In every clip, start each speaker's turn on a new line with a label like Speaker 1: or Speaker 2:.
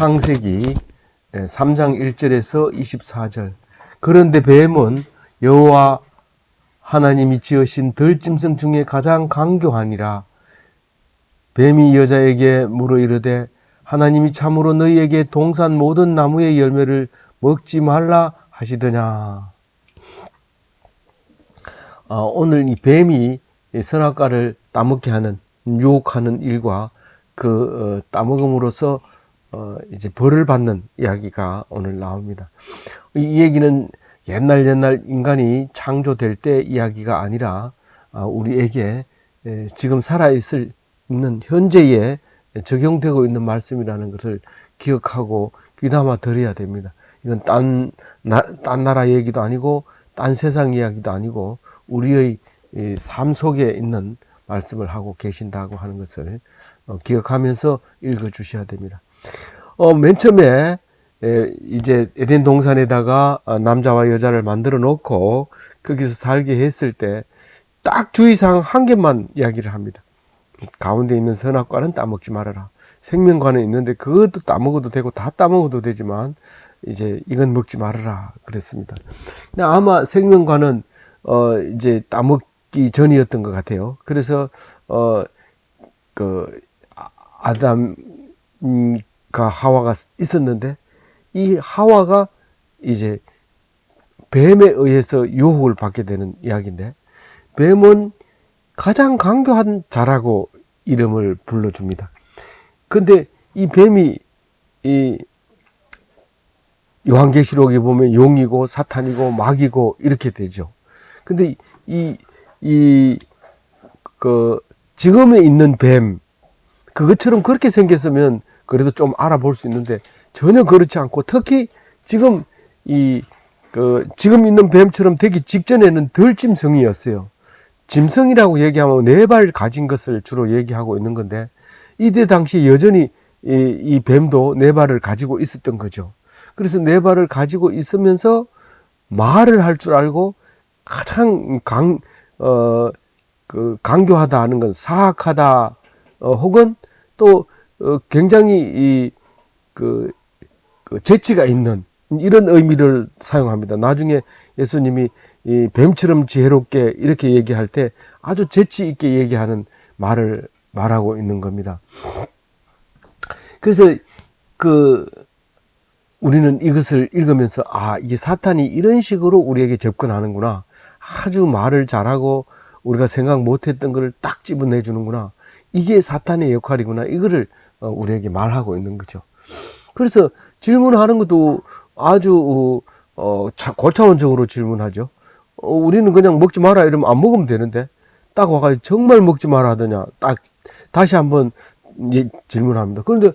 Speaker 1: 창세기 3장 1절에서 24절. 그런데 뱀은 여호와 하나님이 지으신 들짐승 중에 가장 강교하니라. 뱀이 여자에게 물어 이르되 하나님이 참으로 너희에게 동산 모든 나무의 열매를 먹지 말라 하시더냐. 오늘 이 뱀이 선악과를 따먹게 하는, 유혹하는 일과 따먹음으로써 이제 벌을 받는 이야기가 오늘 나옵니다. 이 얘기는 옛날 인간이 창조될 때 이야기가 아니라 우리에게 지금 있는 현재에 적용되고 있는 말씀이라는 것을 기억하고 귀담아 들어야 됩니다. 이건 딴 나라 얘기도 아니고 딴 세상 이야기도 아니고 우리의 삶 속에 있는 말씀을 하고 계신다고 하는 것을 기억하면서 읽어 주셔야 됩니다. 맨 처음에 이제 에덴 동산에다가 남자와 여자를 만들어 놓고 거기서 살게 했을 때 딱 주의사항 한 개만 이야기를 합니다. 가운데 있는 선악과는 따먹지 말아라. 생명과는 있는데 그것도 따먹어도 되고 다 따먹어도 되지만 이제 이건 먹지 말아라 그랬습니다. 근데 아마 생명과는 이제 따먹기 전이었던 것 같아요. 그래서 아담과 하와가 있었는데 이 하와가 이제 뱀에 의해서 유혹을 받게 되는 이야기인데, 뱀은 가장 강교한 자라고 이름을 불러줍니다. 근데 이 뱀이 이 요한계시록에 보면 용이고 사탄이고 마귀고 이렇게 되죠. 근데 지금에 있는 뱀, 그것처럼 그렇게 생겼으면 그래도 좀 알아볼 수 있는데 전혀 그렇지 않고, 특히 지금 지금 있는 뱀처럼 되기 직전에는 들짐승이었어요. 짐승이라고 얘기하면 4발 가진 것을 주로 얘기하고 있는 건데, 이때 당시 여전히 이 뱀도 4발을 가지고 있었던 거죠. 그래서 4발을 가지고 있으면서 말을 할 줄 알고 가장 강교하다 하는 건 사악하다, 혹은 또 굉장히 재치가 있는 이런 의미를 사용합니다. 나중에 예수님이 이 뱀처럼 지혜롭게 이렇게 얘기할 때 아주 재치 있게 얘기하는 말을 말하고 있는 겁니다. 그래서 우리는 이것을 읽으면서 이게 사탄이 이런 식으로 우리에게 접근하는구나. 아주 말을 잘하고 우리가 생각 못했던 것을 딱 집어내 주는구나. 이게 사탄의 역할이구나. 이거를 우리에게 말하고 있는 거죠. 그래서 질문하는 것도 아주 고차원적으로 질문하죠. 우리는 그냥 먹지 마라 이러면 안 먹으면 되는데, 딱 와가지고 정말 먹지 마라 하더냐, 딱 다시 한번 질문합니다. 그런데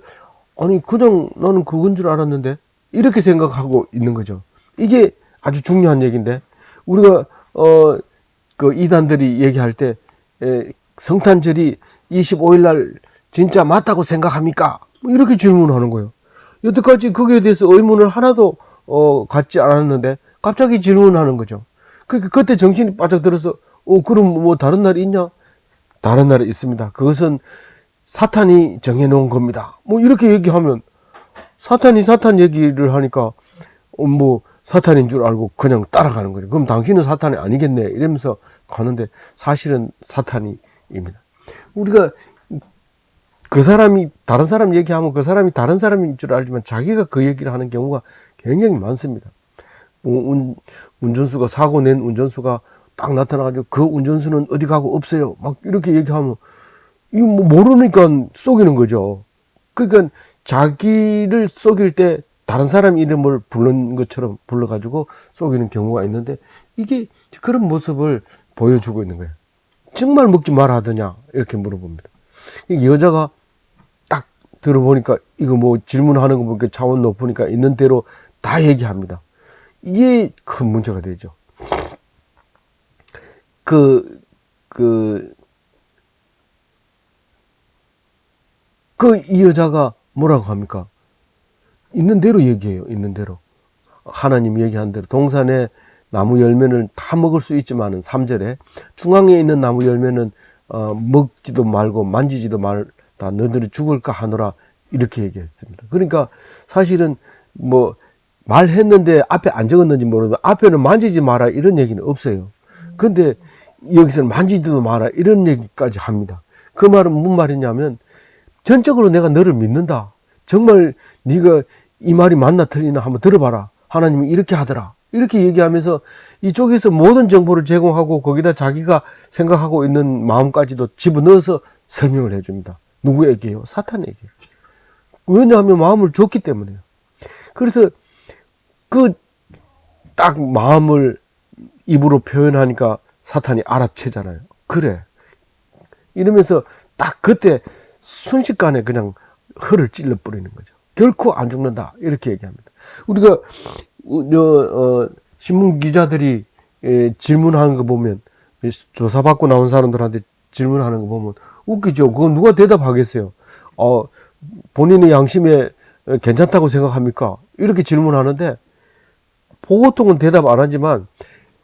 Speaker 1: 아니 그냥 나는 그건 줄 알았는데 이렇게 생각하고 있는 거죠. 이게 아주 중요한 얘기인데, 우리가 이단들이 얘기할 때 성탄절이 25일 날 진짜 맞다고 생각합니까? 이렇게 질문하는 거예요. 여태까지 거기에 대해서 의문을 하나도 갖지 않았는데 갑자기 질문하는 거죠. 그때 정신이 빠져들어서 그럼 뭐 다른 날이 있냐? 다른 날이 있습니다. 그것은 사탄이 정해놓은 겁니다. 뭐 이렇게 얘기하면, 사탄이 사탄 얘기를 하니까 뭐 사탄인 줄 알고 그냥 따라가는 거예요. 그럼 당신은 사탄이 아니겠네 이러면서 가는데 사실은 사탄입니다. 우리가 다른 사람 얘기하면 그 사람이 다른 사람인 줄 알지만 자기가 그 얘기를 하는 경우가 굉장히 많습니다. 운전수가 사고 낸 운전수가 딱 나타나가지고 그 운전수는 어디 가고 없어요. 막 이렇게 얘기하면 이거 뭐 모르니까 속이는 거죠. 그러니까 자기를 속일 때 다른 사람 이름을 부른 것처럼 불러가지고 속이는 경우가 있는데, 이게 그런 모습을 보여주고 있는 거예요. 정말 먹지 말아 하더냐 이렇게 물어봅니다. 여자가 딱 들어보니까 이거 뭐 질문하는 거 보니까 차원 높으니까 있는 대로 다 얘기합니다. 이게 큰 문제가 되죠. 이 여자가 뭐라고 합니까? 있는 대로 얘기해요. 있는 대로. 하나님 얘기한 대로 동산의 나무 열매는 다 먹을 수 있지만은 3절에 중앙에 있는 나무 열매는 먹지도 말고 만지지도 말다, 너희들이 죽을까 하노라 이렇게 얘기했습니다. 그러니까 사실은 뭐 말했는데 앞에 안 적었는지 모르지만 앞에는 만지지 마라 이런 얘기는 없어요. 근데 여기서는 만지지도 마라 이런 얘기까지 합니다. 그 말은 무슨 말이냐면 전적으로 내가 너를 믿는다. 정말 네가 이 말이 맞나 틀리나 한번 들어봐라. 하나님이 이렇게 하더라. 이렇게 얘기하면서 이쪽에서 모든 정보를 제공하고 거기다 자기가 생각하고 있는 마음까지도 집어넣어서 설명을 해줍니다. 누구에게요? 사탄에게. 왜냐하면 마음을 줬기 때문에요. 그래서 그 딱 마음을 입으로 표현하니까 사탄이 알아채잖아요. 그래. 이러면서 딱 그때 순식간에 그냥 허를 찔러버리는 거죠. 결코 안 죽는다. 이렇게 얘기합니다. 우리가 신문 기자들이 질문하는 거 보면 조사받고 나온 사람들한테 질문하는 거 보면 웃기죠. 그건 누가 대답하겠어요. 본인의 양심에 괜찮다고 생각합니까? 이렇게 질문하는데 보통은 대답 안 하지만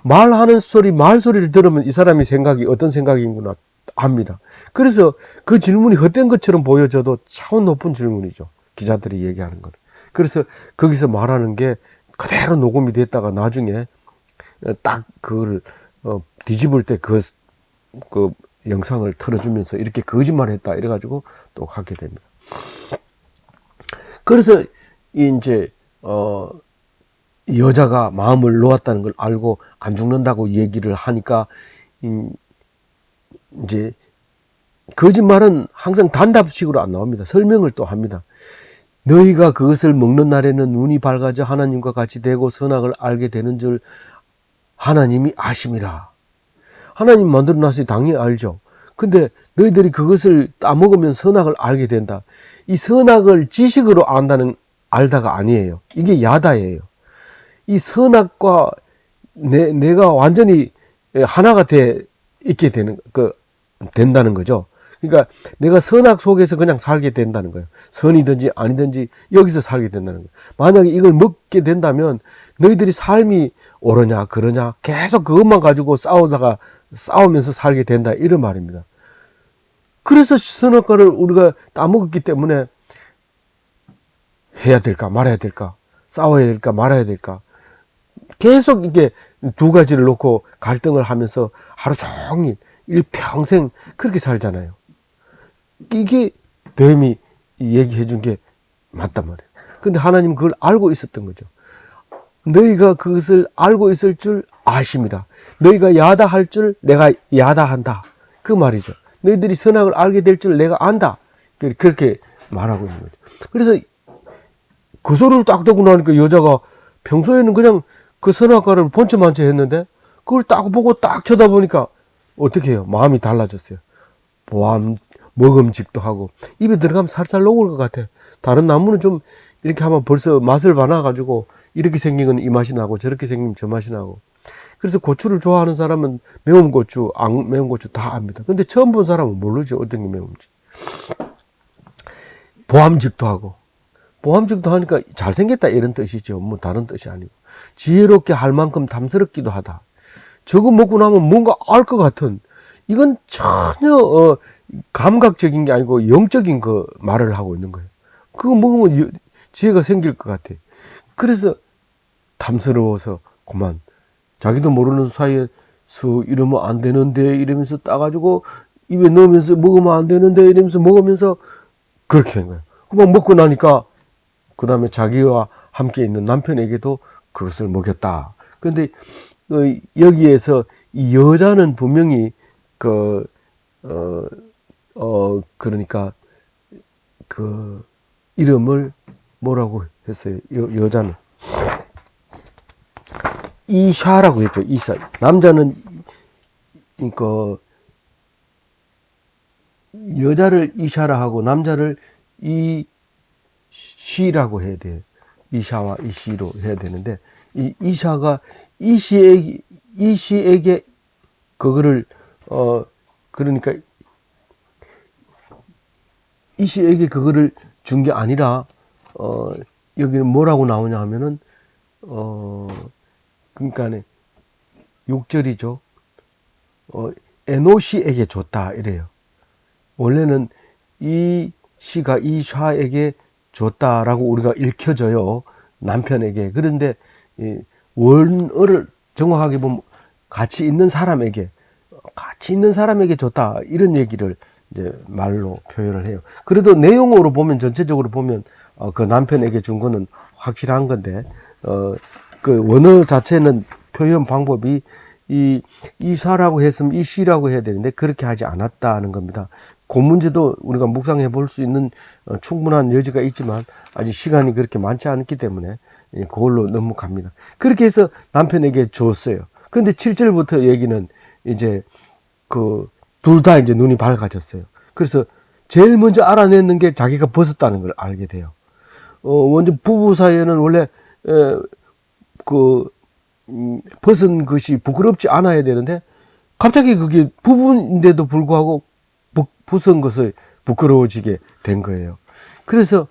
Speaker 1: 말하는 소리, 말소리를 들으면 이 사람이 생각이 어떤 생각이구나 합니다. 그래서 그 질문이 헛된 것처럼 보여져도 차원 높은 질문이죠. 기자들이 얘기하는 건. 그래서 거기서 말하는 게 그대로 녹음이 됐다가 나중에 딱 그걸 뒤집을 때 그 영상을 틀어주면서 이렇게 거짓말 했다 이래가지고 또 하게 됩니다. 그래서 이제 여자가 마음을 놓았다는 걸 알고 안 죽는다고 얘기를 하니까 이제 거짓말은 항상 단답식으로 안 나옵니다. 설명을 또 합니다. 너희가 그것을 먹는 날에는 눈이 밝아져 하나님과 같이 되고 선악을 알게 되는 줄 하나님이 아심이라. 하나님 만들어 놨으니 당연히 알죠. 근데 너희들이 그것을 따먹으면 선악을 알게 된다. 이 선악을 지식으로 알다가 아니에요. 이게 야다예요. 이 선악과 내가 완전히 하나가 있게 된다는 거죠. 그러니까 내가 선악 속에서 그냥 살게 된다는 거예요. 선이든지 아니든지 여기서 살게 된다는 거예요. 만약에 이걸 먹게 된다면 너희들이 삶이 옳으냐 그러냐 계속 그것만 가지고 싸우면서 살게 된다 이런 말입니다. 그래서 선악과를 우리가 따먹었기 때문에 해야 될까 말아야 될까 싸워야 될까 말아야 될까 계속 이게 두 가지를 놓고 갈등을 하면서 하루 종일 일평생 그렇게 살잖아요. 이게 뱀이 얘기해 준 게 맞단 말이에요. 근데 하나님 그걸 알고 있었던 거죠. 너희가 그것을 알고 있을 줄 아심이라. 너희가 야다할 줄 내가 야다한다. 그 말이죠. 너희들이 선악을 알게 될 줄 내가 안다. 그렇게 말하고 있는 거죠. 그래서 그 소리를 딱 듣고 나니까 여자가 평소에는 그냥 그 선악과를 번쩍만쩍 했는데 그걸 딱 보고 딱 쳐다보니까 어떻게 해요? 마음이 달라졌어요. 먹음직도 하고 입에 들어가면 살살 녹을 것 같아. 다른 나무는 좀 이렇게 하면 벌써 맛을 봐놔가지고 이렇게 생긴 건 이 맛이 나고 저렇게 생기면 저 맛이 나고. 그래서 고추를 좋아하는 사람은 매운 고추, 안 매운 고추 다 압니다. 근데 처음 본 사람은 모르죠. 어떤 게 매운지. 보암직도 하고. 보암직도 하니까 잘생겼다 이런 뜻이죠. 뭐 다른 뜻이 아니고. 지혜롭게 할 만큼 탐스럽기도 하다. 저거 먹고 나면 뭔가 알 것 같은. 이건 전혀 감각적인 게 아니고 영적인 그 말을 하고 있는 거예요. 그거 먹으면 지혜가 생길 것 같아. 그래서 탐스러워서 그만 자기도 모르는 사이에 이러면 안 되는데 이러면서 따가지고 입에 넣으면서 먹으면 안 되는데 이러면서 먹으면서 그렇게 된 거예요. 그만 먹고 나니까 그 다음에 자기와 함께 있는 남편에게도 그것을 먹였다. 그런데 여기에서 이 여자는 분명히 그러니까 그 이름을 뭐라고 했어요? 여자는 이샤라고 했죠. 이샤. 남자는 그러니까 여자를 이샤라 하고 남자를 이시라고 해야 돼요. 이샤와 이시로 해야 되는데 이 이샤가 이시에게 그거를 그러니까 이시에게 그거를 준 게 아니라 여기는 뭐라고 나오냐 하면은 그러니까 6절이죠. 에노시에게 줬다 이래요. 원래는 이 씨가 이샤에게 줬다라고 우리가 읽혀져요. 남편에게. 그런데 이 원어를 정확하게 보면 같이 있는 사람에게 줬다 이런 얘기를 이제 말로 표현을 해요. 그래도 내용으로 보면 전체적으로 보면 그 남편에게 준 거는 확실한 건데 그 원어 자체는 표현 방법이 이사라고 했으면 이시라고 해야 되는데 그렇게 하지 않았다는 겁니다. 그 문제도 우리가 묵상해 볼 수 있는 충분한 여지가 있지만 아직 시간이 그렇게 많지 않기 때문에 그걸로 넘어갑니다. 그렇게 해서 남편에게 줬어요. 근데 7절부터 얘기는 이제 그 둘 다 이제 눈이 밝아졌어요. 그래서 제일 먼저 알아냈는 게 자기가 벗었다는 걸 알게 돼요. 먼저 부부 사이에는 원래 그 벗은 것이 부끄럽지 않아야 되는데 갑자기 그게 부부인데도 불구하고 벗은 것을 부끄러워지게 된 거예요. 그래서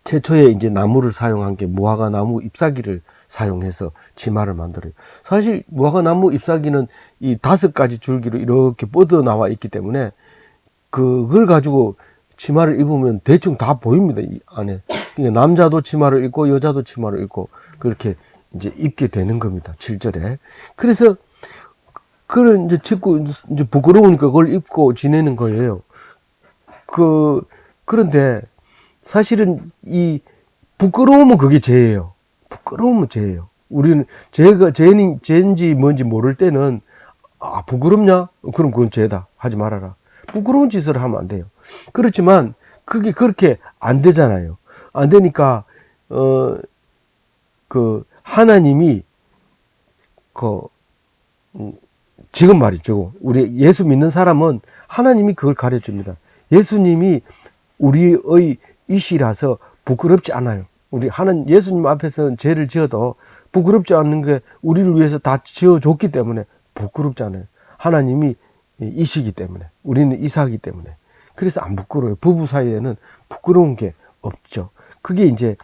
Speaker 1: 최초에 이제 나무를 사용한 게 무화과 나무 잎사귀를 사용해서 치마를 만들어요. 사실 무화과 나무 잎사귀는 이 5가지 줄기로 이렇게 뻗어 나와 있기 때문에 그걸 가지고 치마를 입으면 대충 다 보입니다. 이 안에. 그러니까 남자도 치마를 입고 여자도 치마를 입고 그렇게 이제 입게 되는 겁니다. 7절에. 그래서 그걸 이제 짓고 이제 부끄러우니까 그걸 입고 지내는 거예요. 그런데 사실은 이 부끄러움은 그게 죄예요. 부끄러움은 죄예요. 우리는 죄인지 뭔지 모를 때는 부끄럽냐? 그럼 그건 죄다. 하지 말아라. 부끄러운 짓을 하면 안 돼요. 그렇지만 그게 그렇게 안 되잖아요. 안 되니까 하나님이 지금 말이죠. 우리 예수 믿는 사람은 하나님이 그걸 가르쳐줍니다. 예수님이 우리의 이시라서 부끄럽지 않아요. 우리 예수님 앞에서는 죄를 지어도 부끄럽지 않는 게 우리를 위해서 다 지어줬기 때문에 부끄럽지 않아요. 하나님이 이시기 때문에, 우리는 이사기 때문에. 그래서 안 부끄러워요. 부부 사이에는 부끄러운 게 없죠. 그게 이제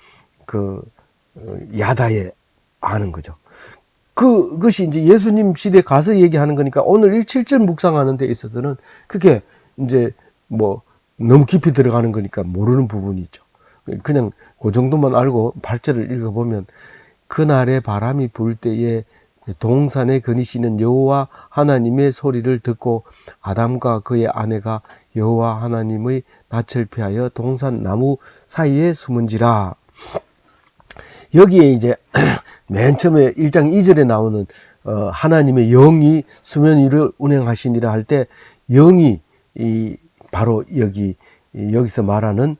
Speaker 1: 야다에 아는 거죠. 그것이 이제 예수님 시대에 가서 얘기하는 거니까 오늘 7절 묵상하는 데 있어서는 그게 이제 너무 깊이 들어가는 거니까 모르는 부분이 있죠. 그냥 그 정도만 알고 8절을 읽어보면 그날에 바람이 불 때에 동산에 거니시는 여호와 하나님의 소리를 듣고 아담과 그의 아내가 여호와 하나님의 낯을 피하여 동산 나무 사이에 숨은지라. 여기에 이제 맨 처음에 1장 2절에 나오는 하나님의 영이 수면 위를 운행하시니라 할 때 영이 바로 여기서 말하는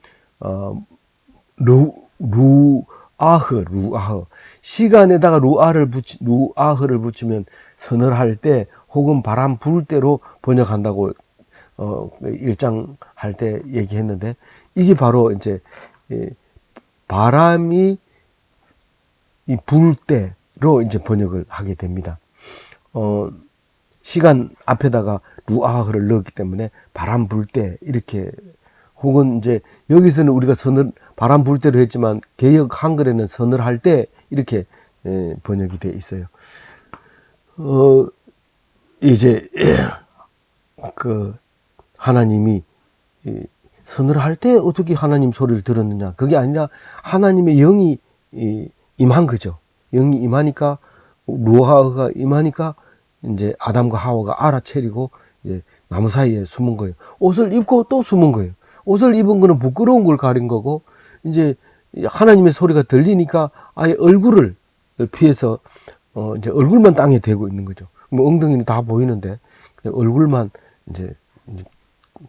Speaker 1: 루아흐 시간에다가 루아흐를 붙이면 서늘할 때 혹은 바람 불 때로 번역한다고 1장 할 때 얘기했는데 이게 바로 이제 바람이 불 때로 이제 번역을 하게 됩니다. 시간 앞에다가 루아흐를 넣었기 때문에 바람 불 때 이렇게 혹은 이제 여기서는 우리가 바람 불 때로 했지만 개역 한글에는 서늘할 때 이렇게 번역이 되어 있어요. 이제 하나님이 서늘할 때 어떻게 하나님 소리를 들었느냐? 그게 아니라 하나님의 영이 임한 거죠. 영이 임하니까 루아흐가 임하니까 이제 아담과 하와가 알아채리고 이제 나무 사이에 숨은 거예요. 옷을 입고 또 숨은 거예요. 옷을 입은 거는 부끄러운 걸 가린 거고 이제 하나님의 소리가 들리니까 아예 얼굴을 피해서 이제 얼굴만 땅에 대고 있는 거죠. 엉덩이는 다 보이는데 얼굴만 이제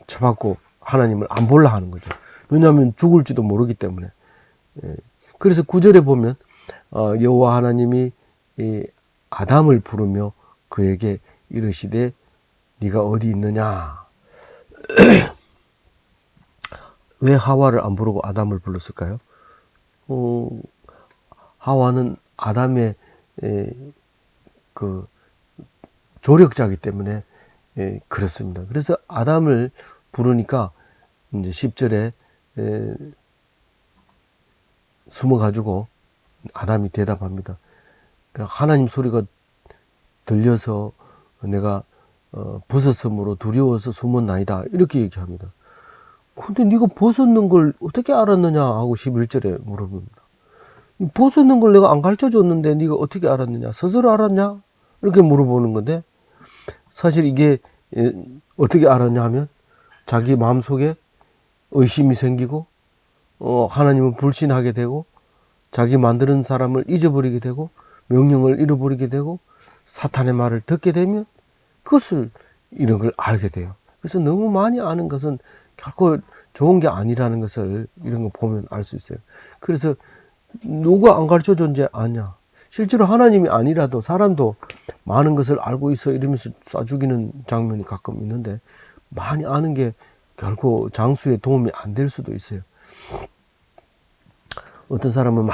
Speaker 1: 쳐박고 하나님을 안 볼라 하는 거죠. 왜냐하면 죽을지도 모르기 때문에. 그래서 9절에 보면 여호와 하나님이 아담을 부르며 그에게 이르시되 네가 어디 있느냐. 왜 하와를 안 부르고 아담을 불렀을까요? 하와는 아담의 조력자이기 때문에 그렇습니다. 그래서 아담을 부르니까 이제 10절에 숨어가지고 아담이 대답합니다. 하나님 소리가 들려서 내가 벗었으므로 두려워서 숨었나이다. 이렇게 얘기합니다. 근데 네가 벗었는 걸 어떻게 알았느냐 하고 11절에 물어봅니다. 벗었는 걸 내가 안 가르쳐 줬는데 네가 어떻게 알았느냐? 스스로 알았냐? 이렇게 물어보는 건데, 사실 이게 어떻게 알았냐 하면 자기 마음속에 의심이 생기고 하나님을 불신하게 되고 자기 만드는 사람을 잊어버리게 되고 명령을 잃어버리게 되고 사탄의 말을 듣게 되면 그것을 이런 걸 알게 돼요. 그래서 너무 많이 아는 것은 결코 좋은 게 아니라는 것을 이런 거 보면 알 수 있어요. 그래서 누가 안 가르쳐 줬는지 아냐. 실제로 하나님이 아니라도 사람도 많은 것을 알고 있어 이러면서 쏴 죽이는 장면이 가끔 있는데, 많이 아는 게 결코 장수에 도움이 안 될 수도 있어요. 어떤 사람은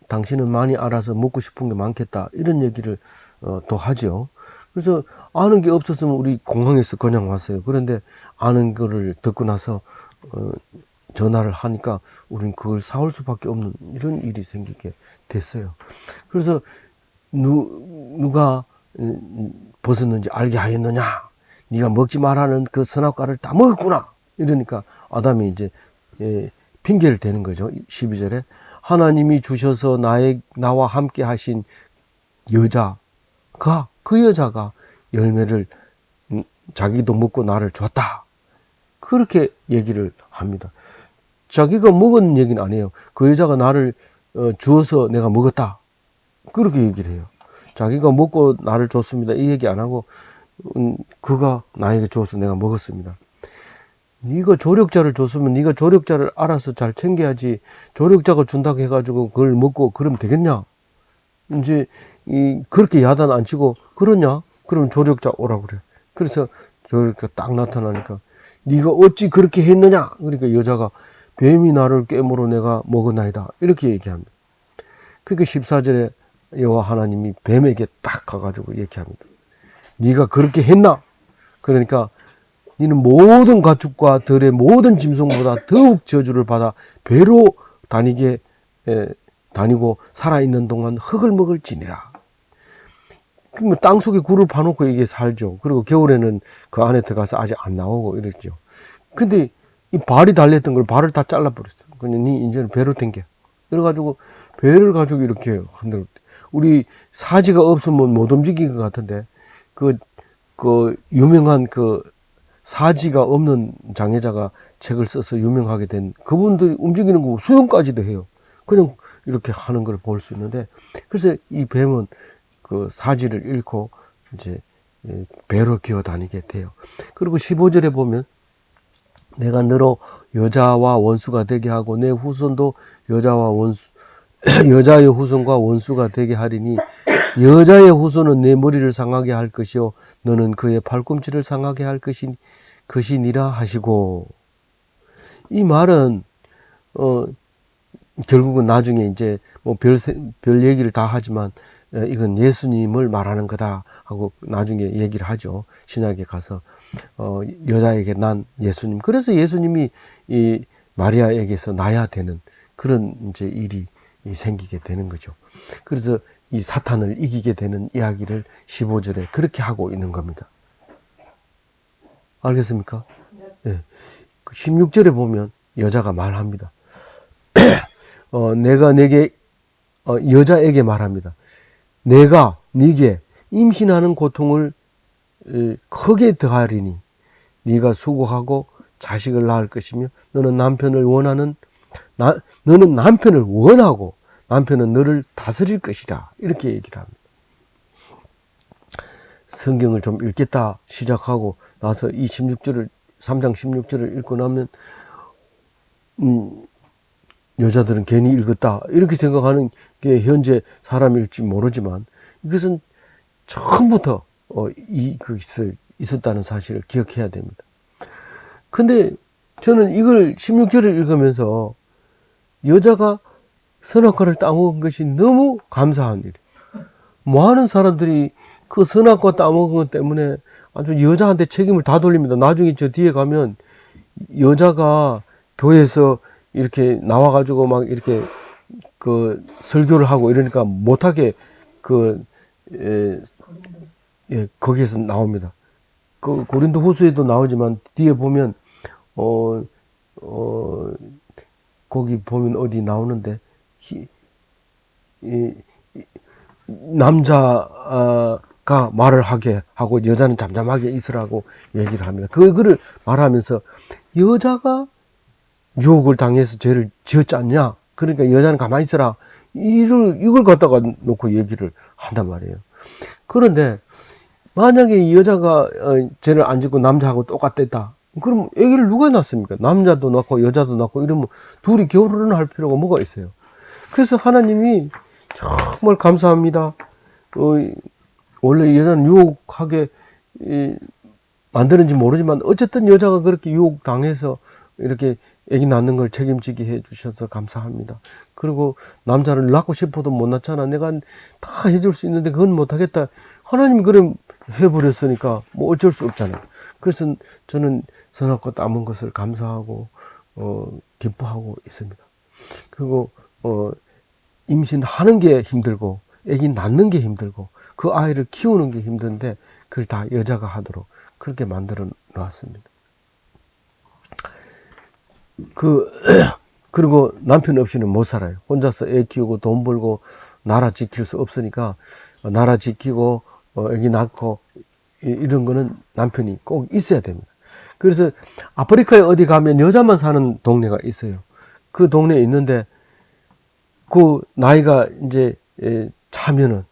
Speaker 1: 당신은 많이 알아서 먹고 싶은 게 많겠다, 이런 얘기를 또 하죠. 그래서 아는 게 없었으면 우리 공항에서 그냥 왔어요. 그런데 아는 거를 듣고 나서 전화를 하니까 우린 그걸 사올 수밖에 없는 이런 일이 생기게 됐어요. 그래서 누가 벗었는지 알게 하였느냐? 네가 먹지 말라는 그 선악과를 다 먹었구나. 이러니까 아담이 이제 핑계를 대는 거죠. 12절에 하나님이 주셔서 나와 함께 하신 여자가, 그 여자가 열매를 자기도 먹고 나를 줬다. 그렇게 얘기를 합니다. 자기가 먹은 얘기는 아니에요. 그 여자가 나를 주어서 내가 먹었다. 그렇게 얘기를 해요. 자기가 먹고 나를 줬습니다, 이 얘기 안 하고 그가 나에게 줘서 내가 먹었습니다. 네가 조력자를 줬으면 네가 조력자를 알아서 잘 챙겨야지. 조력자가 준다고 해가지고 그걸 먹고 그러면 되겠냐? 이제 그렇게 야단 안 치고 그러냐? 그러면 조력자 오라고 그래. 그래서 조력자 딱 나타나니까 네가 어찌 그렇게 했느냐? 그러니까 여자가 뱀이 나를 깨물어 내가 먹었나이다, 이렇게 얘기합니다. 그러니까 14절에 여호와 하나님이 뱀에게 딱 가가지고 얘기합니다. 네가 그렇게 했나? 그러니까 너는 모든 가축과 들의 모든 짐승보다 더욱 저주를 받아 배로 다니고 살아있는 동안 흙을 먹을지니라. 그러니까 땅속에 굴을 파놓고 이게 살죠. 그리고 겨울에는 그 안에 들어가서 아직 안 나오고 이랬죠. 근데 이 발이 달렸던 걸 발을 다 잘라버렸어. 그냥 니 이제는 배로 댕겨. 그래가지고 배를 가지고 이렇게 흔들어. 우리 사지가 없으면 못 움직일 것 같은데 그 유명한 그 사지가 없는 장애자가 책을 써서 유명하게 된 그분들이 움직이는 거 수영까지도 해요. 그냥 이렇게 하는 걸 볼 수 있는데, 그래서 이 뱀은 그 사지를 잃고 이제 배로 기어 다니게 돼요. 그리고 15절에 보면 내가 너로 여자와 원수가 되게 하고 내 후손도 여자의 후손과 원수가 되게 하리니 여자의 후손은 내 머리를 상하게 할 것이요 너는 그의 팔꿈치를 상하게 할 것이니라 하시고, 이 말은 결국은 나중에 이제 뭐 별 얘기를 다 하지만 이건 예수님을 말하는 거다 하고 나중에 얘기를 하죠. 신약에 가서 여자에게 난 예수님. 그래서 예수님이 이 마리아에게서 나야 되는 그런 이제 일이 생기게 되는 거죠. 그래서 이 사탄을 이기게 되는 이야기를 15절에 그렇게 하고 있는 겁니다. 알겠습니까? 네. 16절에 보면 여자가 말합니다. 내가 내게 여자에게 말합니다. 내가 네게 임신하는 고통을 크게 더하리니 네가 수고하고 자식을 낳을 것이며 너는 남편을 원하고 남편은 너를 다스릴 것이라, 이렇게 얘기를 합니다. 성경을 좀 읽겠다 시작하고 나서 이 3장 16절을 읽고 나면 여자들은 괜히 읽었다 이렇게 생각하는 게 현재 사람일지 모르지만 이것은 처음부터 있었다는 사실을 기억해야 됩니다. 근데 저는 이걸 16절을 읽으면서 여자가 선악과를 따먹은 것이 너무 감사한 일이에요. 많은 사람들이 그 선악과 따먹은 것 때문에 아주 여자한테 책임을 다 돌립니다. 나중에 저 뒤에 가면 여자가 교회에서 이렇게 나와가지고 막 이렇게 그 설교를 하고 이러니까 못하게 거기에서 나옵니다. 그 고린도 후서에도 나오지만 뒤에 보면 어, 거기 보면 어디 나오는데, 이, 남자가 말을 하게 하고 여자는 잠잠하게 있으라고 얘기를 합니다. 그거를 말하면서 여자가 유혹을 당해서 죄를 지었지 않냐? 그러니까 여자는 가만히 있어라. 이걸 갖다가 놓고 얘기를 한단 말이에요. 그런데 만약에 이 여자가 죄를 안 짓고 남자하고 똑같댔다. 그럼 애기를 누가 낳습니까? 남자도 낳고 여자도 낳고 이러면 둘이 결혼할 필요가 뭐가 있어요? 그래서 하나님이 정말 감사합니다. 원래 여자는 유혹하게 만드는지 모르지만 어쨌든 여자가 그렇게 유혹당해서 이렇게 애기 낳는 걸 책임지게 해주셔서 감사합니다. 그리고 남자를 낳고 싶어도 못 낳잖아. 내가 다 해줄 수 있는데 그건 못하겠다. 하나님이 그럼 해버렸으니까 뭐 어쩔 수 없잖아. 그래서 저는 선악과 남은 것을 감사하고 기뻐하고 있습니다. 그리고 임신하는 게 힘들고 애기 낳는 게 힘들고 그 아이를 키우는 게 힘든데 그걸 다 여자가 하도록 그렇게 만들어 놨습니다. 그리고 남편 없이는 못 살아요. 혼자서 애 키우고 돈 벌고 나라 지킬 수 없으니까 나라 지키고 애기 낳고 이런 거는 남편이 꼭 있어야 됩니다. 그래서 아프리카에 어디 가면 여자만 사는 동네가 있어요. 그 동네에 있는데 그 나이가 이제 차면은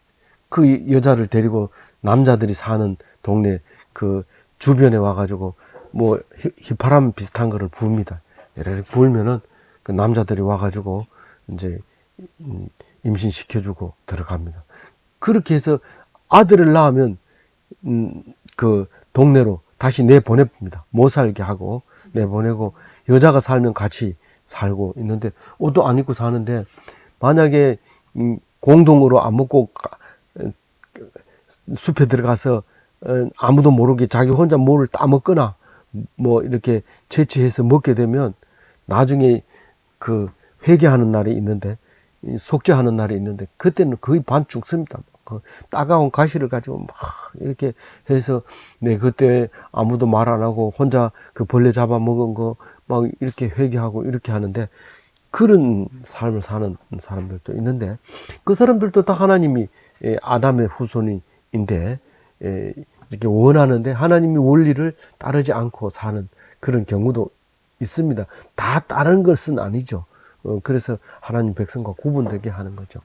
Speaker 1: 그 여자를 데리고 남자들이 사는 동네 그 주변에 와가지고 뭐 휘파람 비슷한 거를 부릅니다. 이렇게 불면은 그 남자들이 와가지고 이제 임신시켜주고 들어갑니다. 그렇게 해서 아들을 낳으면 그 동네로 다시 내보냅니다. 못 살게 하고 내보내고 여자가 살면 같이 살고 있는데 옷도 안 입고 사는데 만약에 공동으로 안 먹고 숲에 들어가서 아무도 모르게 자기 혼자 뭐를 따먹거나 뭐 이렇게 채취해서 먹게 되면 나중에 그 회개하는 날이 있는데 속죄하는 날이 있는데 그때는 거의 반 죽습니다. 그 따가운 가시를 가지고 막 이렇게 해서 그때 아무도 말 안 하고 혼자 그 벌레 잡아 먹은 거 막 이렇게 회개하고 이렇게 하는데 그런 삶을 사는 사람들도 있는데 그 사람들도 다 하나님이 아담의 후손인데 이렇게 원하는데 하나님이 원리를 따르지 않고 사는 그런 경우도 있습니다. 다 다른 것은 아니죠. 그래서 하나님 백성과 구분되게 하는 거죠.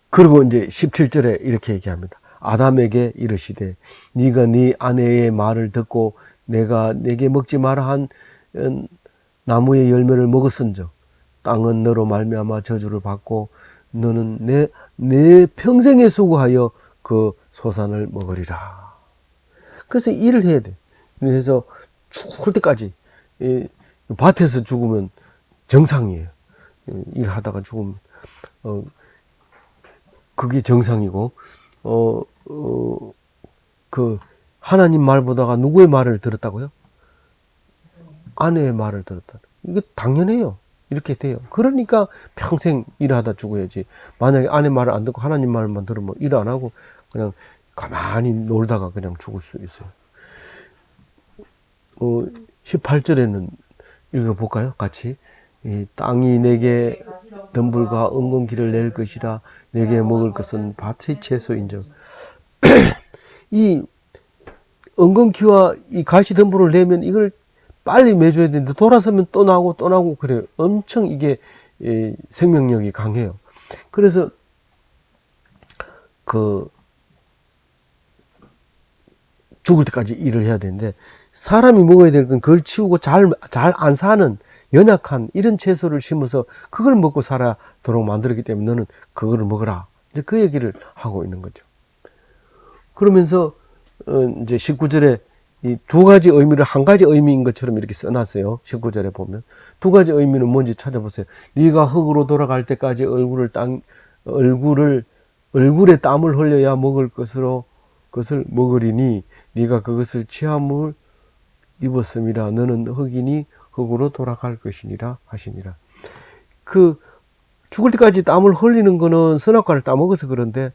Speaker 1: 그리고 이제 17절에 이렇게 얘기합니다. 아담에게 이르시되 네가 네 아내의 말을 듣고 내가 네게 먹지 마라 한 나무의 열매를 먹었은즉 땅은 너로 말미암아 저주를 받고 너는 내 평생에 수고하여 그 소산을 먹으리라. 그래서 일을 해야 돼. 그래서 죽을 때까지 밭에서 죽으면 정상이에요. 일하다가 죽으면 그게 정상이고 그 하나님 말보다가 누구의 말을 들었다고요? 아내의 말을 들었다. 이게 당연해요. 이렇게 돼요. 그러니까 평생 일하다 죽어야지. 만약에 아내 말을 안 듣고 하나님 말만 들으면 일 안 하고 그냥 가만히 놀다가 그냥 죽을 수 있어요. 18절에는 읽어볼까요? 같이. 땅이 내게 덤불과 은근기를 낼 것이라 내게 먹을 것은 밭의 채소인즉 이 은근기와 이 가시 덤불을 내면 이걸 빨리 매줘야 되는데 돌아서면 또 나오고 또 나오고 그래요. 엄청 이게 생명력이 강해요. 그래서 그 죽을 때까지 일을 해야 되는데 사람이 먹어야 될 건 그걸 치우고 잘 안 사는 연약한 이런 채소를 심어서 그걸 먹고 살아도록 만들었기 때문에 너는 그거를 먹어라. 이제 그 얘기를 하고 있는 거죠. 그러면서 이제 19절에 이 두 가지 의미를 한 가지 의미인 것처럼 이렇게 써놨어요. 19절에 보면 두 가지 의미는 뭔지 찾아보세요. 네가 흙으로 돌아갈 때까지 얼굴에 땀을 흘려야 먹을 것을 먹으리니 네가 그것을 취함을 입었음이라 너는 흙이니 흙으로 돌아갈 것이니라 하시니라. 그 죽을 때까지 땀을 흘리는 거는 선악과를 따먹어서 그런데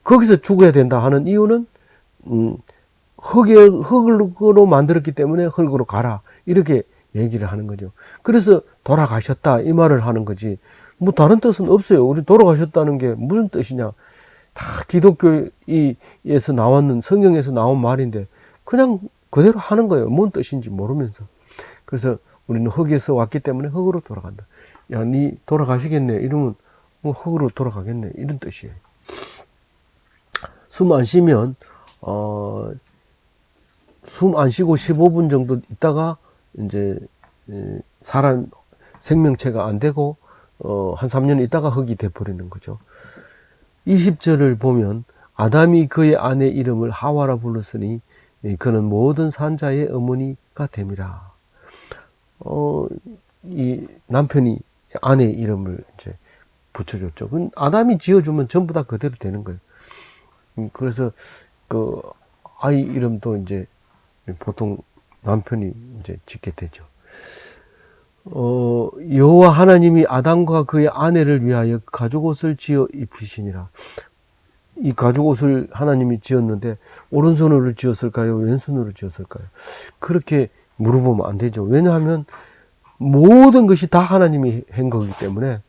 Speaker 1: 거기서 죽어야 된다 하는 이유는 흙으로 만들었기 때문에 흙으로 가라. 이렇게 얘기를 하는 거죠. 그래서 돌아가셨다. 이 말을 하는 거지. 뭐 다른 뜻은 없어요. 우리 돌아가셨다는 게 무슨 뜻이냐. 다 기독교에서 나왔는, 성경에서 나온 말인데, 그냥 그대로 하는 거예요. 뭔 뜻인지 모르면서. 그래서 우리는 흙에서 왔기 때문에 흙으로 돌아간다. 야, 니 돌아가시겠네. 이러면 뭐 흙으로 돌아가겠네. 이런 뜻이에요. 숨 안 쉬면, 숨 안 쉬고 15분 정도 있다가, 이제, 사람 생명체가 안 되고, 한 3년 있다가 흙이 돼버리는 거죠. 20절을 보면, 아담이 그의 아내 이름을 하와라 불렀으니, 그는 모든 산자의 어머니가 됨이라. 이 남편이 아내 이름을 이제 붙여줬죠. 그건 아담이 지어주면 전부 다 그대로 되는 거예요. 그래서 그 아이 이름도 이제 보통 남편이 이제 짓게 되죠. 여호와 하나님이 아담과 그의 아내를 위하여 가죽옷을 지어 입히시니라. 이 가죽옷을 하나님이 지었는데 오른손으로 지었을까요? 왼손으로 지었을까요? 그렇게 물어보면 안 되죠. 왜냐하면 모든 것이 다 하나님이 한 거기 때문에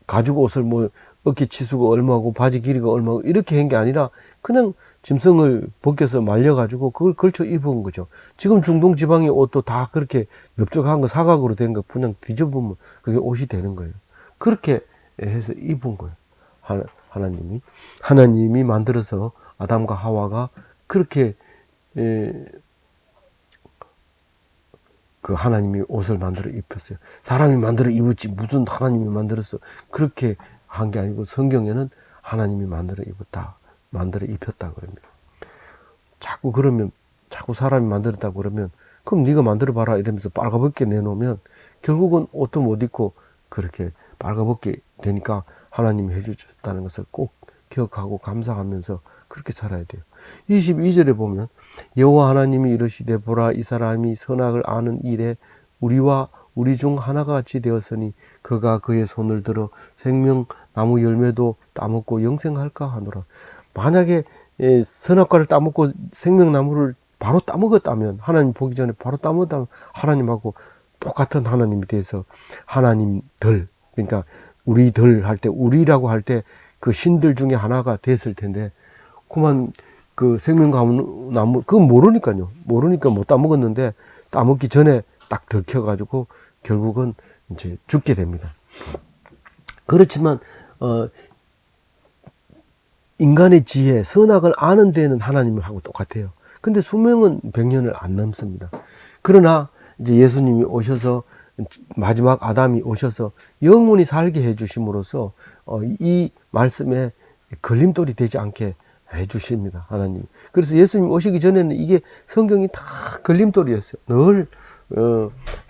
Speaker 1: 가죽옷을 뭐 어깨 치수가 얼마고 바지 길이가 얼마고 이렇게 한 게 아니라 그냥 짐승을 벗겨서 말려가지고 그걸 걸쳐 입은 거죠. 지금 중동 지방의 옷도 다 그렇게 넓적한 거 사각으로 된 거 그냥 뒤집으면 그게 옷이 되는 거예요. 그렇게 해서 입은 거예요. 하나님이 만들어서 아담과 하와가 그렇게 그 하나님이 옷을 만들어 입혔어요. 사람이 만들어 입었지 무슨 하나님이 만들었어. 그렇게 한 게 아니고 성경에는 하나님이 만들어 입었다. 만들어 입혔다 그럽니다. 자꾸 사람이 만들었다고 그러면 그럼 네가 만들어 봐라 이러면서 빨가벗게 내놓으면 결국은 옷도 못 입고 그렇게 빨가벗게 되니까 하나님이 해주셨다는 것을 꼭 기억하고 감사하면서 그렇게 살아야 돼요. 22절에 보면 여호와 하나님이 이르시되 보라 이 사람이 선악을 아는 일에 우리와 우리 중 하나가 같이 되었으니 그가 그의 손을 들어 생명나무 열매도 따먹고 영생할까 하노라. 만약에 선악과를 따먹고 생명나무를 바로 따먹었다면 하나님 보기 전에 바로 따먹었다면 하나님하고 똑같은 하나님이 돼서 하나님들 그러니까 우리들 할 때 우리라고 할 때 그 신들 중에 하나가 됐을 텐데 그만 그 생명나무 그건 모르니까요. 모르니까 못 따먹었는데 따먹기 전에 딱 들켜가지고 결국은 이제 죽게 됩니다. 그렇지만 인간의 지혜, 선악을 아는 데는 하나님하고 똑같아요. 근데 수명은 100년을 안 넘습니다. 그러나 이제 예수님이 오셔서 마지막 아담이 오셔서 영원히 살게 해주심으로써 이 말씀에 걸림돌이 되지 않게 해주십니다. 하나님. 그래서 예수님 오시기 전에는 이게 성경이 다 걸림돌이었어요. 늘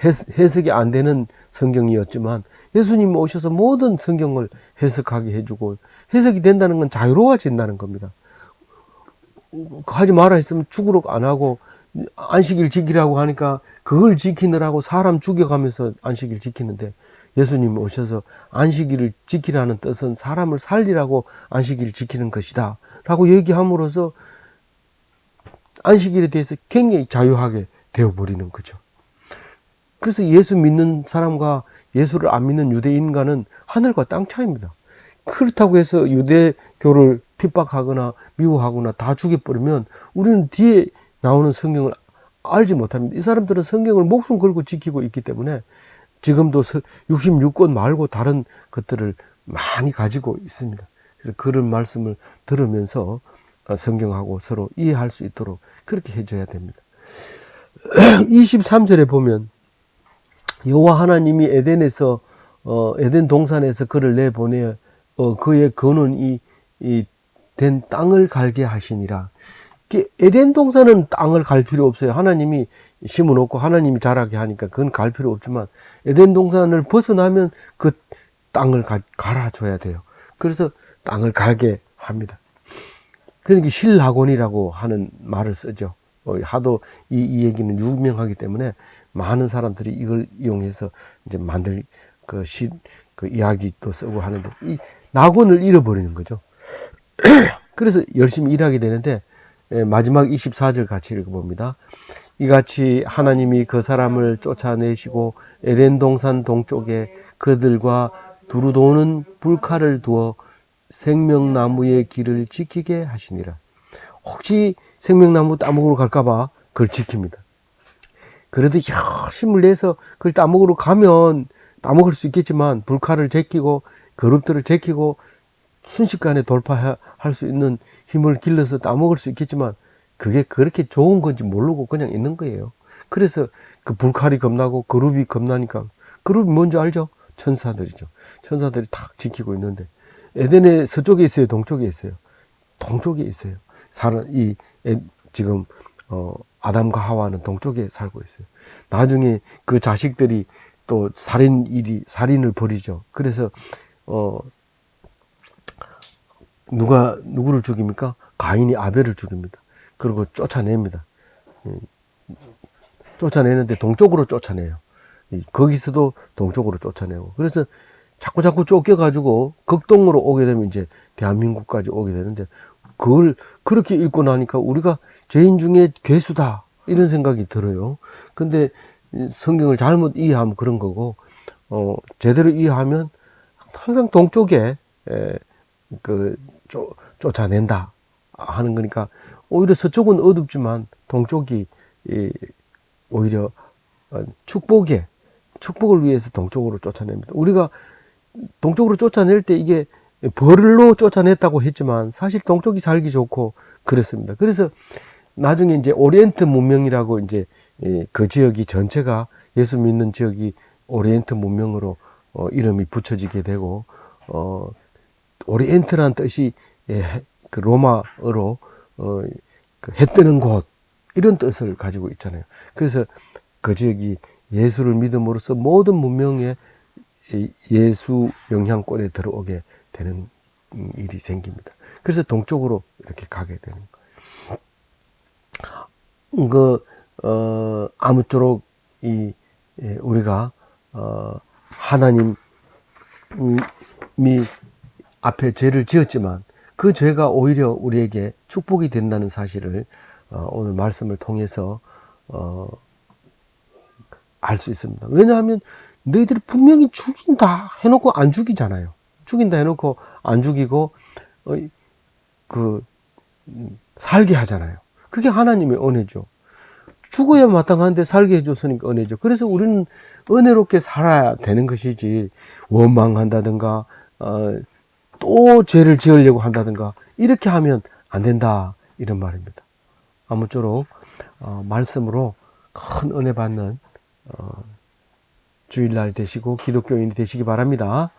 Speaker 1: 해석이 안 되는 성경이었지만 예수님 오셔서 모든 성경을 해석하게 해주고 해석이 된다는 건 자유로워진다는 겁니다. 하지 마라 했으면 죽으라고 안 하고 안식일 지키라고 하니까 그걸 지키느라고 사람 죽여가면서 안식일 지키는데 예수님 오셔서 안식일을 지키라는 뜻은 사람을 살리라고 안식일을 지키는 것이다 라고 얘기함으로써 안식일에 대해서 굉장히 자유하게 되어버리는 거죠. 그래서 예수 믿는 사람과 예수를 안 믿는 유대인과는 하늘과 땅 차이입니다. 그렇다고 해서 유대교를 핍박하거나 미워하거나 다 죽여버리면 우리는 뒤에 나오는 성경을 알지 못합니다. 이 사람들은 성경을 목숨 걸고 지키고 있기 때문에 지금도 66권 말고 다른 것들을 많이 가지고 있습니다. 그래서 그런 말씀을 들으면서 성경하고 서로 이해할 수 있도록 그렇게 해줘야 됩니다. 23절에 보면 여호와 하나님이 에덴 동산에서 그를 내보내 그의 근원이 된 땅을 갈게 하시니라. 에덴 동산은 땅을 갈 필요 없어요. 하나님이 심어놓고 하나님이 자라게 하니까 그건 갈 필요 없지만 에덴 동산을 벗어나면 그 땅을 갈아줘야 돼요. 그래서 땅을 갈게 합니다. 그러니까 실낙원이라고 하는 말을 쓰죠. 하도 이 얘기는 유명하기 때문에 많은 사람들이 이걸 이용해서 이제 만들 그 이야기도 쓰고 하는데 이 낙원을 잃어버리는 거죠. 그래서 열심히 일하게 되는데 마지막 24절 같이 읽어봅니다. 이같이 하나님이 그 사람을 쫓아내시고 에덴 동산 동쪽에 그들과 두루 도는 불칼을 두어 생명나무의 길을 지키게 하시니라. 혹시 생명나무 따먹으러 갈까봐 그걸 지킵니다. 그래도 힘을 내서 그걸 따먹으러 가면 따먹을 수 있겠지만 불칼을 제끼고 그룹들을 제끼고 순식간에 돌파할 수 있는 힘을 길러서 따먹을 수 있겠지만 그게 그렇게 좋은 건지 모르고 그냥 있는 거예요. 그래서 그 불칼이 겁나고 그룹이 겁나니까, 그룹이 뭔지 알죠? 천사들이죠. 천사들이 탁 지키고 있는데 에덴의 서쪽에 있어요, 동쪽에 있어요? 동쪽에 있어요. 지금 아담과 하와는 동쪽에 살고 있어요. 나중에 그 자식들이 또 살인을 벌이죠. 그래서 누구를 죽입니까? 가인이 아벨을 죽입니다. 그리고 쫓아냅니다. 쫓아내는데 동쪽으로 쫓아내요. 거기서도 동쪽으로 쫓아내고. 그래서 자꾸 쫓겨가지고 극동으로 오게 되면 이제 대한민국까지 오게 되는데, 그걸 그렇게 읽고 나니까 우리가 죄인 중에 괴수다 이런 생각이 들어요. 근데 성경을 잘못 이해하면 그런 거고, 제대로 이해하면 항상 동쪽에 쫓아낸다 하는 거니까, 오히려 서쪽은 어둡지만 동쪽이 오히려 축복을 위해서 동쪽으로 쫓아냅니다. 우리가 동쪽으로 쫓아낼 때 이게 벌로 쫓아냈다고 했지만 사실 동쪽이 살기 좋고 그렇습니다. 그래서 나중에 이제 오리엔트 문명이라고, 이제 그 지역이 전체가, 예수 믿는 지역이 오리엔트 문명으로 이름이 붙여지게 되고, 오리엔트란 뜻이 그 로마어로 그해 뜨는 곳 이런 뜻을 가지고 있잖아요. 그래서 그 지역이 예수를 믿음으로써 모든 문명에 예수 영향권에 들어오게 되는 일이 생깁니다. 그래서 동쪽으로 이렇게 가게 되는 거예요. 아무쪼록 우리가 하나님이 앞에 죄를 지었지만 그 죄가 오히려 우리에게 축복이 된다는 사실을 오늘 말씀을 통해서 알 수 있습니다. 왜냐하면 너희들이 분명히 죽인다 해놓고 안 죽이잖아요. 죽인다 해놓고 안 죽이고 살게 하잖아요. 그게 하나님의 은혜죠. 죽어야 마땅한데 살게 해줬으니까 은혜죠. 그래서 우리는 은혜롭게 살아야 되는 것이지, 원망한다든가 또 죄를 지으려고 한다든가 이렇게 하면 안 된다, 이런 말입니다. 아무쪼록 말씀으로 큰 은혜 받는 주일날 되시고 기독교인이 되시기 바랍니다.